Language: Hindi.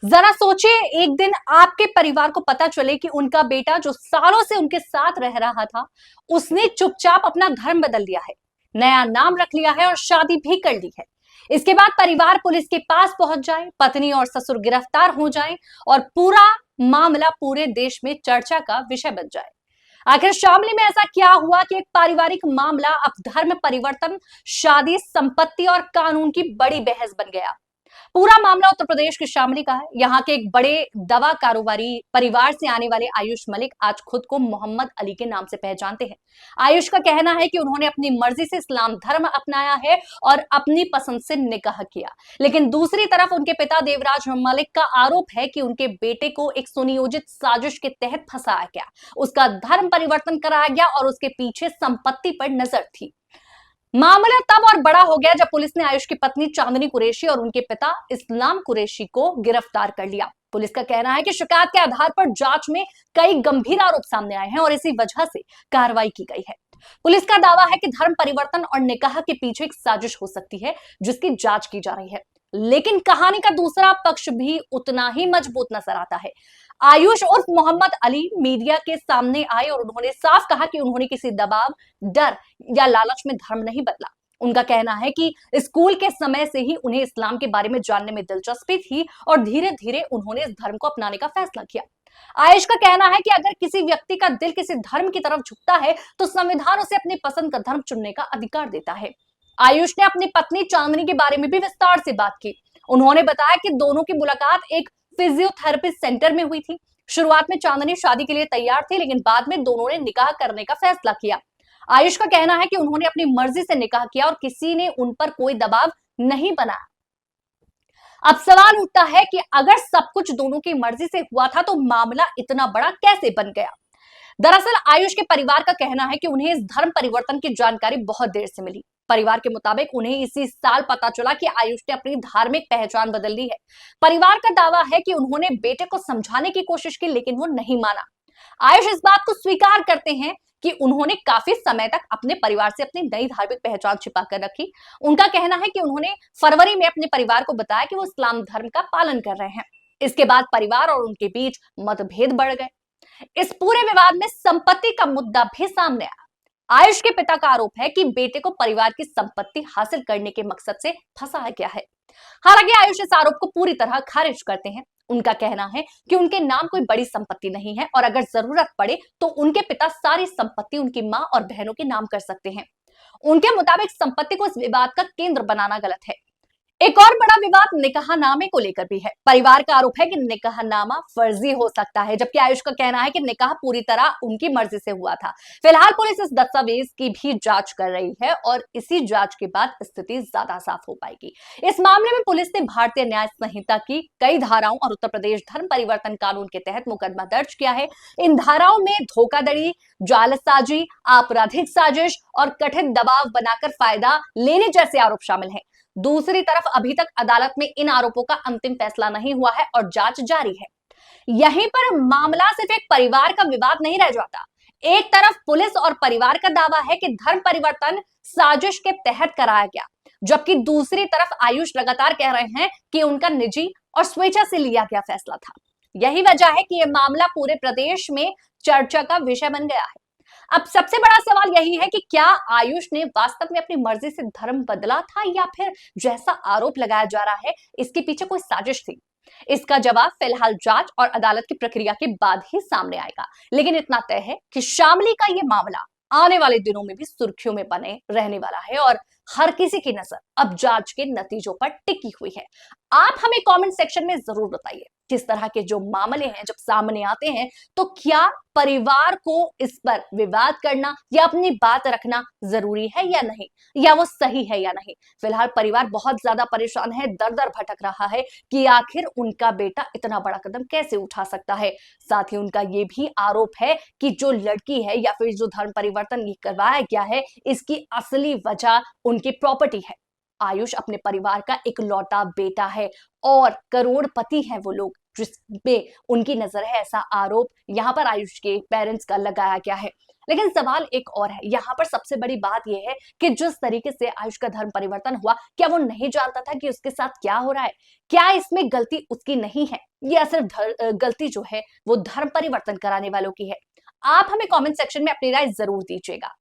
जरा सोचिए, एक दिन आपके परिवार को पता चले कि उनका बेटा जो सालों से उनके साथ रह रहा था, उसने चुपचाप अपना धर्म बदल दिया है, नया नाम रख लिया है और शादी भी कर ली है। इसके बाद परिवार पुलिस के पास पहुंच जाए, पत्नी और ससुर गिरफ्तार हो जाएं और पूरा मामला पूरे देश में चर्चा का विषय बन जाए। आखिर शामली में ऐसा क्या हुआ कि एक पारिवारिक मामला अब धर्म परिवर्तन, शादी, संपत्ति और कानून की बड़ी बहस बन गया। पूरा मामला उत्तर प्रदेश के शामली का है। यहाँ के एक बड़े दवा कारोबारी परिवार से आने वाले आयुष मलिक आज खुद को मोहम्मद अली के नाम से पहचानते हैं। आयुष का कहना है कि उन्होंने अपनी मर्जी से इस्लाम धर्म अपनाया है और अपनी पसंद से निकाह किया। लेकिन दूसरी तरफ उनके पिता देवराज मलिक का आरोप है कि उनके बेटे को एक सुनियोजित साजिश के तहत फंसाया गया, उसका धर्म परिवर्तन कराया गया और उसके पीछे संपत्ति पर नजर थी। मामला तब और बड़ा हो गया जब पुलिस ने आयुष की पत्नी चांदनी कुरैशी और उनके पिता इस्लाम कुरैशी को गिरफ्तार कर लिया। पुलिस का कहना है कि शिकायत के आधार पर जांच में कई गंभीर आरोप सामने आए हैं और इसी वजह से कार्रवाई की गई है। पुलिस का दावा है कि धर्म परिवर्तन और निकाह के पीछे एक साजिश हो सकती है, जिसकी जांच की जा रही है। लेकिन कहानी का दूसरा पक्ष भी उतना ही मजबूत नजर आता है। आयुष उर्फ मोहम्मद अली मीडिया के सामने आए और उन्होंने साफ कहा कि उन्होंने किसी दबाव, डर या लालच में धर्म नहीं बदला। उनका कहना है कि स्कूल के समय से ही उन्हें इस्लाम के बारे में जानने में दिलचस्पी थी और धीरे धीरे उन्होंने इस धर्म को अपनाने का फैसला किया। आयुष का कहना है कि अगर किसी व्यक्ति का दिल किसी धर्म की तरफ झुकता है तो संविधान उसे अपनी पसंद का धर्म चुनने का अधिकार देता है। आयुष ने अपनी पत्नी चांदनी के बारे में भी विस्तार से बात की। उन्होंने बताया कि दोनों की मुलाकात एक फिजियोथेरेपिस्ट सेंटर में हुई थी। शुरुआत में चांदनी शादी के लिए तैयार थी, लेकिन बाद में दोनों ने निकाह करने का फैसला किया। आयुष का कहना है कि उन्होंने अपनी मर्जी से निकाह किया और किसी ने उन पर कोई दबाव नहीं बनाया। अब सवाल उठता है कि अगर सब कुछ दोनों की मर्जी से हुआ था तो मामला इतना बड़ा कैसे बन गया। दरअसल आयुष के परिवार का कहना है कि उन्हें इस धर्म परिवर्तन की जानकारी बहुत देर से मिली। परिवार के मुताबिक उन्हें इसी साल पता चला कि आयुष ने अपनी धार्मिक पहचान बदल ली है। परिवार का दावा है कि उन्होंने बेटे को समझाने की कोशिश की, लेकिन वो नहीं माना। आयुष इस बात को स्वीकार करते हैं कि उन्होंने काफी समय तक अपने परिवार से अपनी नई धार्मिक पहचान छिपा कर रखी। उनका कहना है कि उन्होंने फरवरी में अपने परिवार को बताया कि वो इस्लाम धर्म का पालन कर रहे हैं। इसके बाद परिवार और उनके बीच मतभेद बढ़ गए। इस पूरे विवाद में संपत्ति का मुद्दा भी सामने आया। आयुष के पिता का आरोप है कि बेटे को परिवार की संपत्ति हासिल करने के मकसद से फंसाया गया है। हालांकि आयुष इस आरोप को पूरी तरह खारिज करते हैं। उनका कहना है कि उनके नाम कोई बड़ी संपत्ति नहीं है और अगर जरूरत पड़े तो उनके पिता सारी संपत्ति उनकी मां और बहनों के नाम कर सकते हैं। उनके मुताबिक संपत्ति को इस विवाद का केंद्र बनाना गलत है। एक और बड़ा विवाद निकाहनामे को लेकर भी है। परिवार का आरोप है कि निकाहनामा फर्जी हो सकता है, जबकि आयुष का कहना है कि निकाह पूरी तरह उनकी मर्जी से हुआ था। फिलहाल पुलिस इस दस्तावेज की भी जांच कर रही है और इसी जांच के बाद स्थिति ज्यादा साफ हो पाएगी। इस मामले में पुलिस ने भारतीय न्याय संहिता की कई धाराओं और उत्तर प्रदेश धर्म परिवर्तन कानून के तहत मुकदमा दर्ज किया है। इन धाराओं में धोखाधड़ी, जालसाजी, आपराधिक साजिश और कथित दबाव बनाकर फायदा लेने जैसे आरोप शामिल हैं। दूसरी तरफ अभी तक अदालत में इन आरोपों का अंतिम फैसला नहीं हुआ है और जांच जारी है। यहीं पर मामला सिर्फ एक परिवार का विवाद नहीं रह जाता। एक तरफ पुलिस और परिवार का दावा है कि धर्म परिवर्तन साजिश के तहत कराया गया, जबकि दूसरी तरफ आयुष लगातार कह रहे हैं कि उनका निजी और स्वेच्छा से लिया गया फैसला था। यही वजह है कि यह मामला पूरे प्रदेश में चर्चा का विषय बन गया है। अब सबसे बड़ा सवाल यही है कि क्या आयुष ने वास्तव में अपनी मर्जी से धर्म बदला था या फिर जैसा आरोप लगाया जा रहा है इसके पीछे कोई साजिश थी। इसका जवाब फिलहाल जांच और अदालत की प्रक्रिया के बाद ही सामने आएगा। लेकिन इतना तय है कि शामली का यह मामला आने वाले दिनों में भी सुर्खियों में बने रहने वाला है और हर किसी की नजर अब जांच के नतीजों पर टिकी हुई है। आप हमें कमेंट सेक्शन में जरूर बताइए किस तरह के जो मामले हैं जब सामने आते हैं तो क्या परिवार को इस पर विवाद करना या अपनी बात रखना जरूरी है या नहीं, या वो सही है या नहीं। फिलहाल परिवार बहुत ज्यादा परेशान है, दर दर भटक रहा है कि आखिर उनका बेटा इतना बड़ा कदम कैसे उठा सकता है। साथ ही उनका ये भी आरोप है कि जो लड़की है या फिर जो धर्म परिवर्तन करवाया गया है इसकी असली वजह उनकी प्रॉपर्टी है। आयुष अपने परिवार का इकलौता बेटा है और करोड़पति है वो लोग। जिसपे उनकी नजर है, ऐसा आरोप यहाँ पर आयुष के पेरेंट्स का लगाया गया है। लेकिन सवाल एक और है, यहाँ पर सबसे बड़ी बात यह है कि जिस तरीके से आयुष का धर्म परिवर्तन हुआ, क्या वो नहीं जानता था कि उसके साथ क्या हो रहा है? क्या इसमें गलती उसकी नहीं है, या सिर्फ गलती जो है वो धर्म परिवर्तन कराने वालों की है? आप हमें कमेंट सेक्शन में अपनी राय जरूर दीजिएगा।